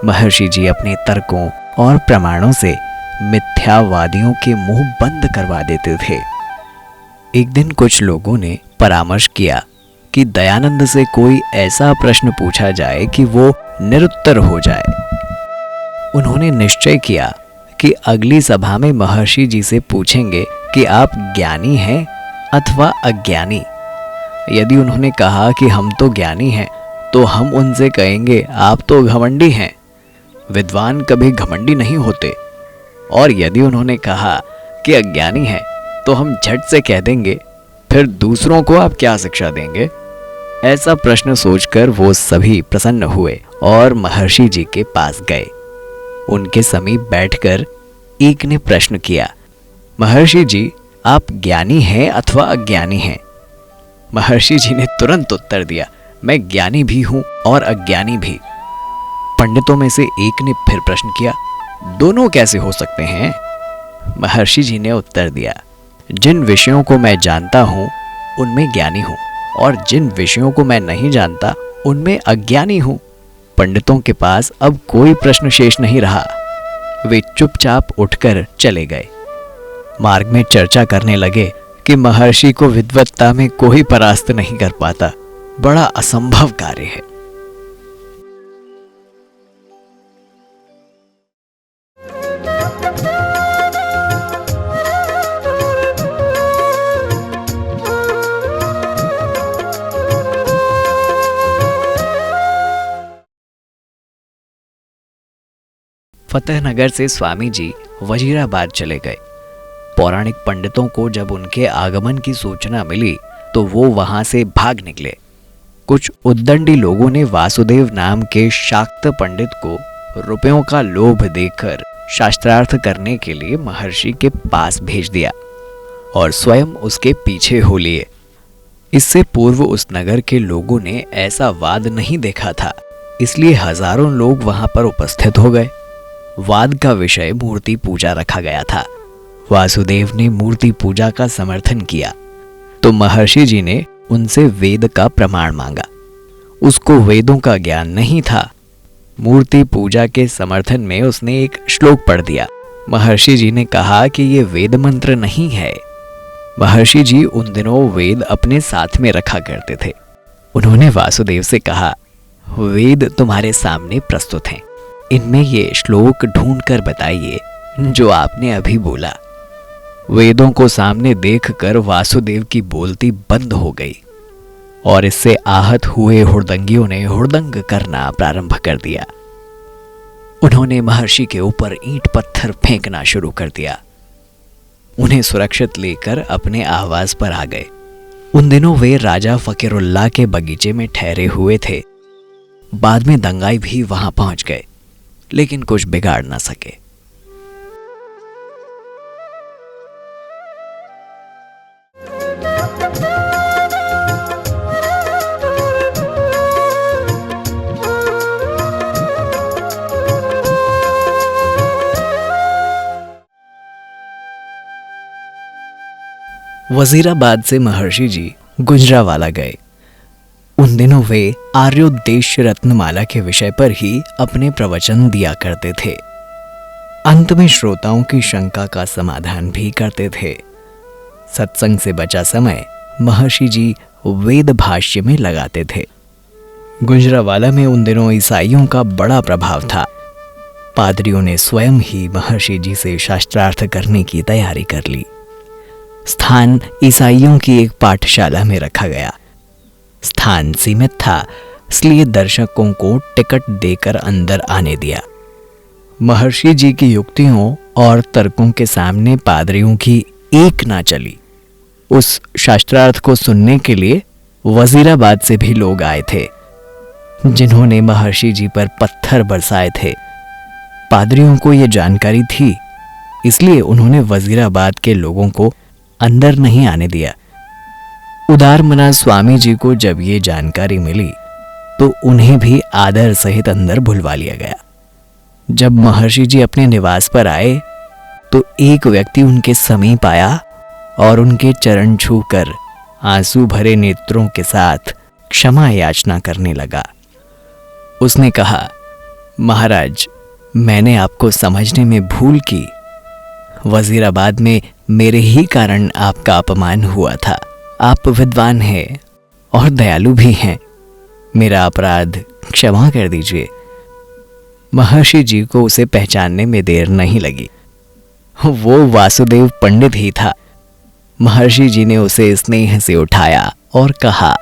महर्षि जी अपने तर्कों और प्रमाणों से मिथ्यावादियों के मुंह बंद करवा देते थे। एक दिन कुछ लोगों ने परामर्श किया कि दयानंद से कोई ऐसा प्रश्न पूछा जाए कि वो निरुत्तर हो जाए। उन्होंने निश्चय किया कि अगली सभा में महर्षि जी से पूछेंगे कि आप ज्ञानी हैं अथवा अज्ञानी। यदि उन्होंने कहा कि हम तो ज्ञानी हैं, तो हम उनसे कहेंगे आप तो घमंडी हैं। विद्वान कभी घमंडी नहीं होते। और यदि उन्होंने कहा कि अज्ञानी हैं, तो हम झट से कह देंगे फिर दूसरों को आप क्या शिक्षा देंगे। ऐसा प्रश्न सोचकर वो सभी प्रसन्न हुए और महर्षि जी के पास गए। उनके समीप बैठकर एक ने प्रश्न किया, महर्षि जी, आप ज्ञानी हैं अथवा अज्ञानी हैं? महर्षि जी ने तुरंत उत्तर दिया, मैं ज्ञानी भी हूं और अज्ञानी भी। पंडितों में से एक ने फिर प्रश्न किया, दोनों कैसे हो सकते हैं? महर्षि जी ने उत्तर दिया, जिन विषयों को मैं जानता हूं उनमें ज्ञानी हूं और जिन विषयों को मैं नहीं जानता उनमें अज्ञानी हूं। पंडितों के पास अब कोई प्रश्न शेष नहीं रहा। वे चुपचाप उठकर चले गए। मार्ग में चर्चा करने लगे कि महर्षि को विद्वत्ता में कोई परास्त नहीं कर पाता। बड़ा असंभव कार्य है। फतेहनगर से स्वामी जी वजीराबाद चले गए। पौराणिक पंडितों को जब उनके आगमन की सूचना मिली तो वो वहां से भाग निकले। कुछ उद्दंडी लोगों ने वासुदेव नाम के शाक्त पंडित को रुपयों का लोभ देकर शास्त्रार्थ करने के लिए महर्षि के पास भेज दिया और स्वयं उसके पीछे हो लिए। इससे पूर्व उस नगर के लोगों ने ऐसा वाद नहीं देखा था, इसलिए हजारों लोग वहां पर उपस्थित हो गए। वाद का विषय मूर्ति पूजा रखा गया था। वासुदेव ने मूर्ति पूजा का समर्थन किया तो महर्षि जी ने उनसे वेद का प्रमाण मांगा। उसको वेदों का ज्ञान नहीं था। मूर्ति पूजा के समर्थन में उसने एक श्लोक पढ़ दिया। महर्षि जी ने कहा कि ये वेद मंत्र नहीं है। महर्षि जी उन दिनों वेद अपने साथ में रखा करते थे। उन्होंने वासुदेव से कहा, वेद तुम्हारे सामने प्रस्तुत हैं, इनमें ये श्लोक ढूंढ कर बताइए जो आपने अभी बोला। वेदों को सामने देखकर वासुदेव की बोलती बंद हो गई और इससे आहत हुए हुड़दंगियों ने हुड़दंग करना प्रारंभ कर दिया। उन्होंने महर्षि के ऊपर ईंट पत्थर फेंकना शुरू कर दिया। उन्हें सुरक्षित लेकर अपने आवास पर आ गए। उन दिनों वे राजा फकीरुल्लाह के बगीचे में ठहरे हुए थे। बाद में दंगाई भी वहां पहुंच गए, लेकिन कुछ बिगाड़ ना सके। वजीराबाद से महर्षि जी गुजरावाला गए। उन दिनों वे आर्योद्देश्य रत्नमाला के विषय पर ही अपने प्रवचन दिया करते थे। अंत में श्रोताओं की शंका का समाधान भी करते थे। सत्संग से बचा समय महर्षि जी वेद भाष्य में लगाते थे। गुजरावाला में उन दिनों ईसाइयों का बड़ा प्रभाव था। पादरियों ने स्वयं ही महर्षि जी से शास्त्रार्थ करने की तैयारी कर ली। स्थान ईसाइयों की एक पाठशाला में रखा गया। स्थान सीमित था, इसलिए दर्शकों को टिकट देकर अंदर आने दिया। महर्षि जी की युक्तियों और तर्कों के सामने पादरियों की एक ना चली। उस शास्त्रार्थ को सुनने के लिए वजीराबाद से भी लोग आए थे, जिन्होंने महर्षि जी पर पत्थर बरसाए थे। पादरियों को यह जानकारी थी, इसलिए उन्होंने वजीराबाद के लोगों को अंदर नहीं आने दिया। उदारमना स्वामी जी को जब ये जानकारी मिली तो उन्हें भी आदर सहित अंदर बुलवा लिया गया। जब महर्षि जी अपने निवास पर आए तो एक व्यक्ति उनके समीप आया और उनके चरण छूकर आंसू भरे नेत्रों के साथ क्षमा याचना करने लगा। उसने कहा, महाराज, मैंने आपको समझने में भूल की। वजीराबाद में मेरे ही कारण आपका अपमान हुआ था। आप विद्वान हैं और दयालु भी हैं। मेरा अपराध क्षमा कर दीजिए। महर्षि जी को उसे पहचानने में देर नहीं लगी। वो वासुदेव पंडित ही था। महर्षि जी ने उसे स्नेह से उठाया और कहा,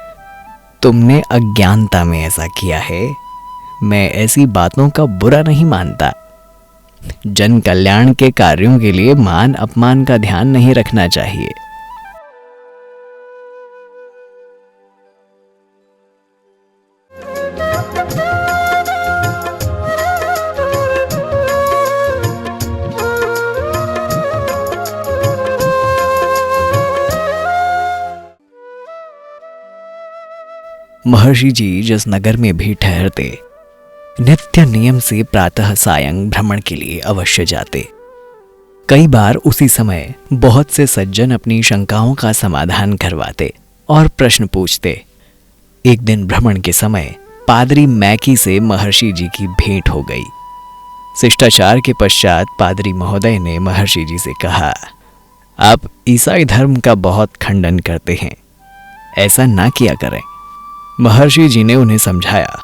तुमने अज्ञानता में ऐसा किया है। मैं ऐसी बातों का बुरा नहीं मानता। जन कल्याण के कार्यों के लिए मान अपमान का ध्यान नहीं रखना चाहिए। महर्षि जी जिस नगर में भी ठहरते, नित्य नियम से प्रातः सायं भ्रमण के लिए अवश्य जाते। कई बार उसी समय बहुत से सज्जन अपनी शंकाओं का समाधान करवाते और प्रश्न पूछते। एक दिन भ्रमण के समय पादरी मैकी से महर्षि जी की भेंट हो गई। शिष्टाचार के पश्चात पादरी महोदय ने महर्षि जी से कहा, आप ईसाई धर्म का बहुत खंडन करते हैं, ऐसा ना किया करें। महर्षि जी ने उन्हें समझाया,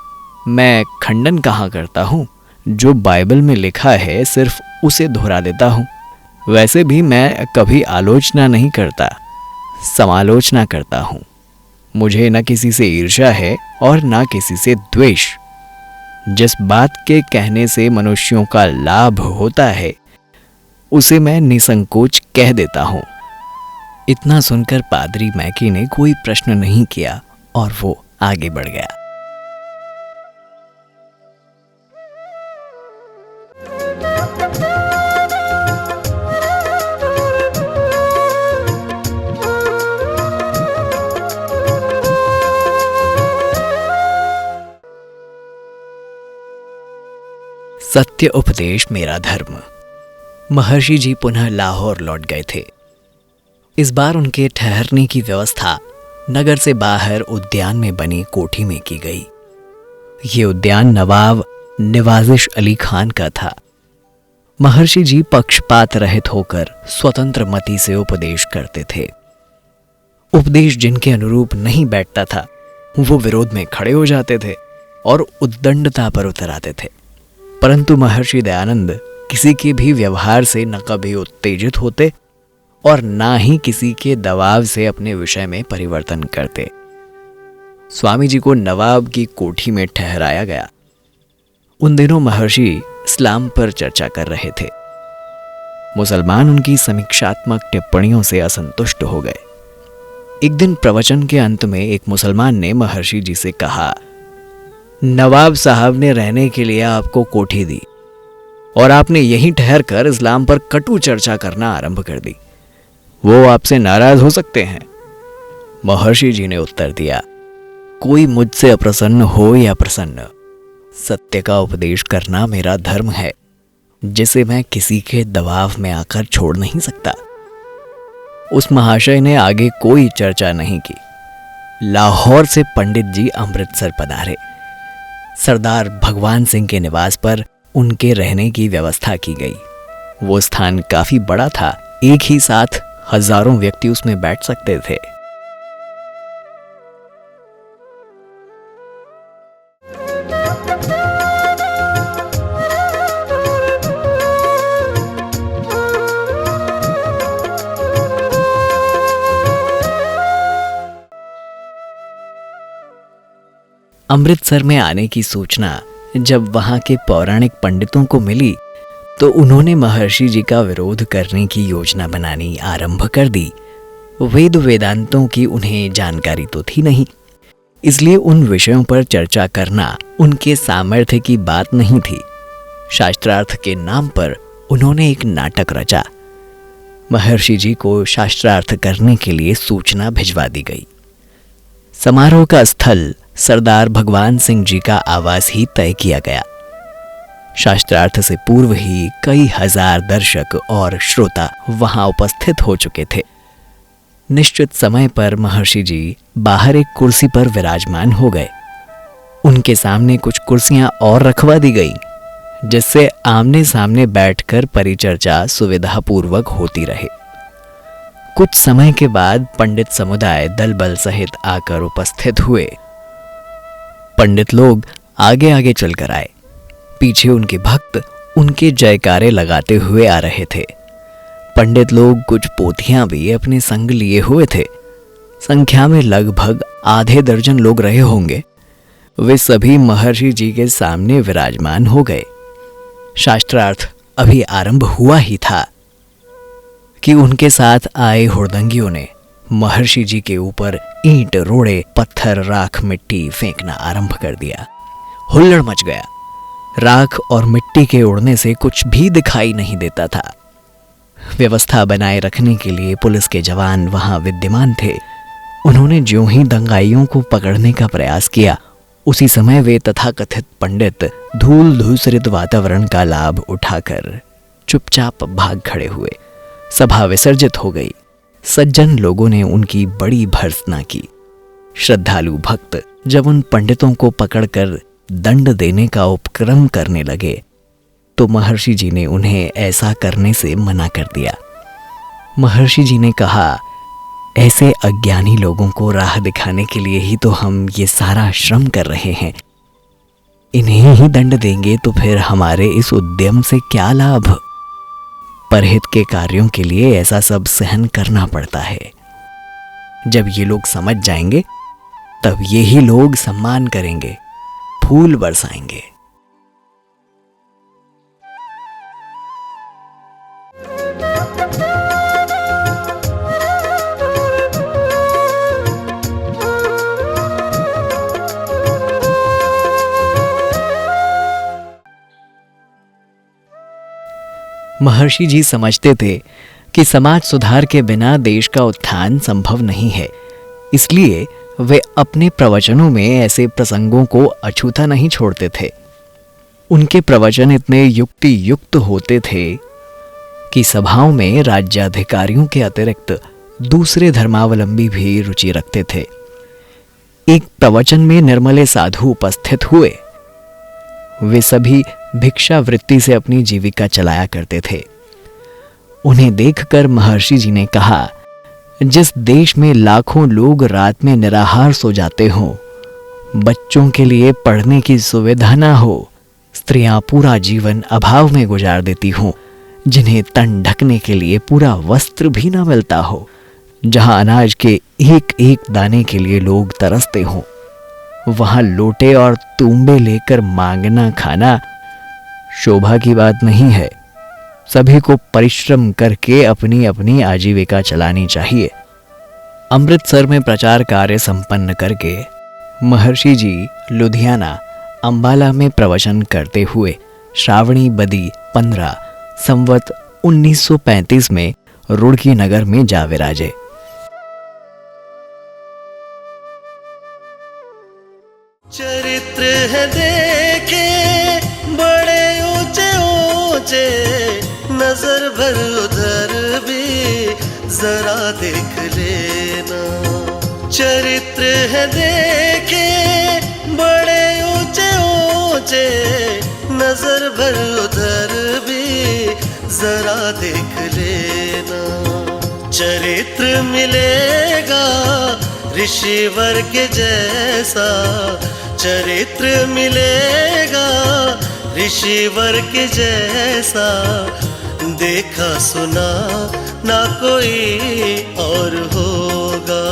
मैं खंडन कहाँ करता हूँ, जो बाइबल में लिखा है सिर्फ उसे दोहरा देता हूँ। वैसे भी मैं कभी आलोचना नहीं करता, समालोचना करता हूँ। मुझे न किसी से ईर्ष्या है और न किसी से द्वेष। जिस बात के कहने से मनुष्यों का लाभ होता है उसे मैं निसंकोच कह देता हूँ। इतना सुनकर पादरी मैकी ने कोई प्रश्न नहीं किया और वो आगे बढ़ गया। सत्य उपदेश मेरा धर्म। महर्षि जी पुनः लाहौर लौट गए थे। इस बार उनके ठहरने की व्यवस्था नगर से बाहर उद्यान में बनी कोठी में की गई। ये उद्यान नवाब नवाजिश अली खान का था। महर्षि जी पक्षपात रहित होकर स्वतंत्र मति से उपदेश करते थे। उपदेश जिनके अनुरूप नहीं बैठता था वो विरोध में खड़े हो जाते थे और उद्दंडता पर उतर आते थे। परंतु महर्षि दयानंद किसी के भी व्यवहार से न कभी उत्तेजित होते और ना ही किसी के दबाव से अपने विषय में परिवर्तन करते। स्वामी जी को नवाब की कोठी में ठहराया गया। उन दिनों महर्षि इस्लाम पर चर्चा कर रहे थे। मुसलमान उनकी समीक्षात्मक टिप्पणियों से असंतुष्ट हो गए। एक दिन प्रवचन के अंत में एक मुसलमान ने महर्षि जी से कहा, नवाब साहब ने रहने के लिए आपको कोठी दी और आपने यहीं ठहरकर इस्लाम पर कटु चर्चा करना आरंभ कर दी। वो आपसे नाराज हो सकते हैं। महर्षि जी ने उत्तर दिया, कोई मुझसे अप्रसन्न हो या प्रसन्न, सत्य का उपदेश करना मेरा धर्म है, जिसे मैं किसी के दबाव में आकर छोड़ नहीं सकता। उस महाशय ने आगे कोई चर्चा नहीं की। लाहौर से पंडित जी अमृतसर पधारे। सरदार भगवान सिंह के निवास पर उनके रहने की व्यवस्था की गई। वो स्थान काफी बड़ा था। एक ही साथ हजारों व्यक्ति उसमें बैठ सकते थे। अमृतसर में आने की सूचना जब वहां के पौराणिक पंडितों को मिली तो उन्होंने महर्षि जी का विरोध करने की योजना बनानी आरंभ कर दी। वेद वेदांतों की उन्हें जानकारी तो थी नहीं, इसलिए उन विषयों पर चर्चा करना उनके सामर्थ्य की बात नहीं थी। शास्त्रार्थ के नाम पर उन्होंने एक नाटक रचा। महर्षि जी को शास्त्रार्थ करने के लिए सूचना भिजवा दी गई। समारोह का स्थल सरदार भगवान सिंह जी का आवास ही तय किया गया। शास्त्रार्थ से पूर्व ही कई हजार दर्शक और श्रोता वहां उपस्थित हो चुके थे। निश्चित समय पर महर्षि जी बाहर एक कुर्सी पर विराजमान हो गए। उनके सामने कुछ कुर्सियां और रखवा दी गई, जिससे आमने सामने बैठकर परिचर्चा सुविधापूर्वक होती रहे। कुछ समय के बाद पंडित समुदाय दल बल सहित आकर उपस्थित हुए। पंडित लोग आगे आगे चलकर आए। पीछे उनके भक्त उनके जयकारे लगाते हुए आ रहे थे। पंडित लोग कुछ पोथियां भी अपने संग लिए हुए थे। संख्या में लगभग आधे दर्जन लोग रहे होंगे। वे सभी महर्षि जी के सामने विराजमान हो गए। शास्त्रार्थ अभी आरंभ हुआ ही था कि उनके साथ आए हुड़दंगियों ने महर्षि जी के ऊपर ईंट, रोड़े, पत्थर, राख, मिट्टी फेंकना आरंभ कर दिया। हुल्लड़ मच गया। राख और मिट्टी के उड़ने से कुछ भी दिखाई नहीं देता था। व्यवस्था बनाए रखने के लिए पुलिस के जवान वहां विद्यमान थे। उन्होंने ज्यों ही दंगाइयों को पकड़ने का प्रयास किया, उसी समय वे तथाकथित पंडित धूल धूसरित वातावरण का लाभ उठाकर चुपचाप भाग खड़े हुए। सभा विसर्जित हो गई। सज्जन लोगों ने उनकी बड़ी भर्त्सना की। श्रद्धालु भक्त जब उन पंडितों को पकड़कर दंड देने का उपक्रम करने लगे तो महर्षि जी ने उन्हें ऐसा करने से मना कर दिया। महर्षि जी ने कहा, ऐसे अज्ञानी लोगों को राह दिखाने के लिए ही तो हम ये सारा श्रम कर रहे हैं। इन्हें ही दंड देंगे तो फिर हमारे इस उद्यम से क्या लाभ? परहित के कार्यों के लिए ऐसा सब सहन करना पड़ता है। जब ये लोग समझ जाएंगे तब ये ही लोग सम्मान करेंगे, फूल बरसाएंगे। महर्षि जी समझते थे कि समाज सुधार के बिना देश का उत्थान संभव नहीं है। इसलिए वे अपने प्रवचनों में ऐसे प्रसंगों को अछूता नहीं छोड़ते थे। उनके प्रवचन इतने युक्ति युक्त होते थे कि सभाओं में राज्याधिकारियों के अतिरिक्त दूसरे धर्मावलंबी भी रुचि रखते थे। एक प्रवचन में निर्मले साधु उपस्थित हुए। वे सभी भिक्षा वृत्ति से अपनी जीविका चलाया करते थे। उन्हें देखकर महर्षि जी ने कहा, जिस देश में लाखों लोग रात में निराहार सो जाते हों, बच्चों के लिए पढ़ने की सुविधा ना हो, स्त्रियां पूरा जीवन अभाव में गुजार देती हों, जिन्हें तन ढकने के लिए पूरा वस्त्र भी ना मिलता हो, जहां अनाज के एक एक दाने के लिए लोग तरसते हों, वहां लोटे और तूंबे लेकर मांगना खाना शोभा की बात नहीं है। सभी को परिश्रम करके अपनी अपनी आजीविका चलानी चाहिए। अमृतसर में प्रचार कार्य संपन्न करके महर्षि जी लुधियाना, अंबाला में प्रवचन करते हुए श्रावणी बदी 15 संवत 1935 में रुड़की नगर में जा विराजे। चरित्र है देखे बड़े ऊंचे ऊंचे, नजर भर उधर भी जरा देख लेना। चरित्र है देखे बड़े ऊंचे ऊंचे, नजर भर उधर भी जरा देख लेना। चरित्र मिलेगा ऋषिवर के जैसा, चरित्र मिलेगा ऋषिवर के जैसा, देखा सुना ना कोई और होगा।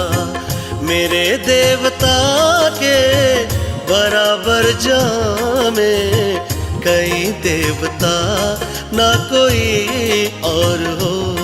मेरे देवता के बराबर जामे, कहीं देवता ना कोई और होगा।